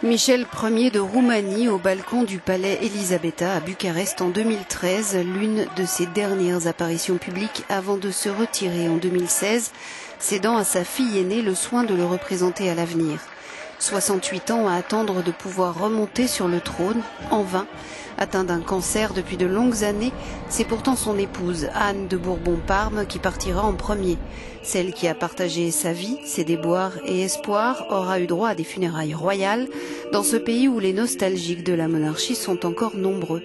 Michel Ier de Roumanie au balcon du palais Elisabeta à Bucarest en 2013, l'une de ses dernières apparitions publiques avant de se retirer en 2016, cédant à sa fille aînée le soin de le représenter à l'avenir. 68 ans à attendre de pouvoir remonter sur le trône, en vain. Atteint d'un cancer depuis de longues années, c'est pourtant son épouse, Anne de Bourbon-Parme, qui partira en premier. Celle qui a partagé sa vie, ses déboires et espoirs, aura eu droit à des funérailles royales dans ce pays où les nostalgiques de la monarchie sont encore nombreux.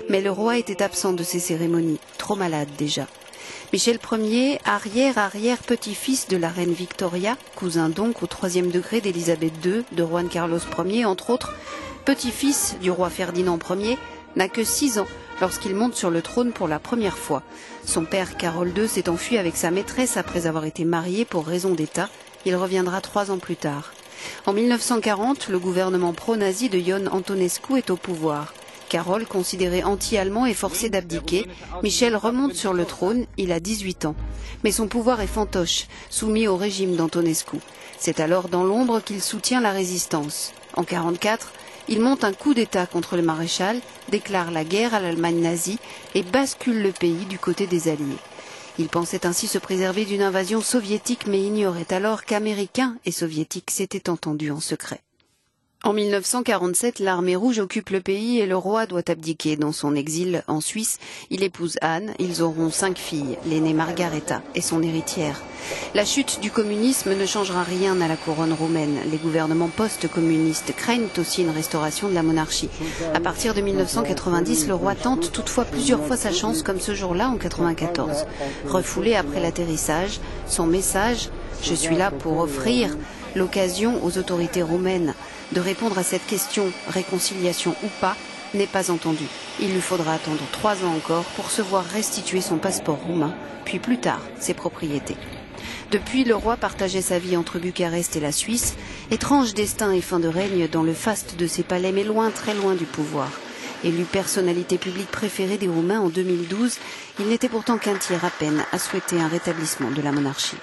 Mais le roi était absent de ces cérémonies, trop malade déjà. Michel Ier, arrière-petit-fils de la reine Victoria, cousin donc au 3e degré d'Élisabeth II, de Juan Carlos Ier, entre autres, petit-fils du roi Ferdinand Ier, n'a que 6 ans lorsqu'il monte sur le trône pour la première fois. Son père Carol II s'est enfui avec sa maîtresse après avoir été marié pour raison d'État. Il reviendra 3 ans plus tard. En 1940, le gouvernement pro-nazi de Ion Antonescu est au pouvoir. Carol, considéré anti-allemand, est forcé d'abdiquer. Michel remonte sur le trône, il a 18 ans. Mais son pouvoir est fantoche, soumis au régime d'Antonescu. C'est alors dans l'ombre qu'il soutient la résistance. En 1944, il monte un coup d'État contre le maréchal, déclare la guerre à l'Allemagne nazie et bascule le pays du côté des Alliés. Il pensait ainsi se préserver d'une invasion soviétique, mais ignorait alors qu'Américains et Soviétiques s'étaient entendus en secret. En 1947, l'armée rouge occupe le pays et le roi doit abdiquer. Dans son exil en Suisse, il épouse Anne. Ils auront 5 filles, l'aînée Margareta et son héritière. La chute du communisme ne changera rien à la couronne roumaine. Les gouvernements post-communistes craignent aussi une restauration de la monarchie. À partir de 1990, le roi tente toutefois plusieurs fois sa chance, comme ce jour-là en 1994. Refoulé après l'atterrissage, son message « Je suis là pour offrir » l'occasion aux autorités roumaines de répondre à cette question, réconciliation ou pas, n'est pas entendu. Il lui faudra attendre 3 ans encore pour se voir restituer son passeport roumain, puis plus tard ses propriétés. Depuis, le roi partageait sa vie entre Bucarest et la Suisse. Étrange destin et fin de règne dans le faste de ses palais, mais loin, très loin du pouvoir. Élu personnalité publique préférée des Roumains en 2012, il n'était pourtant qu'un tiers à peine à souhaiter un rétablissement de la monarchie.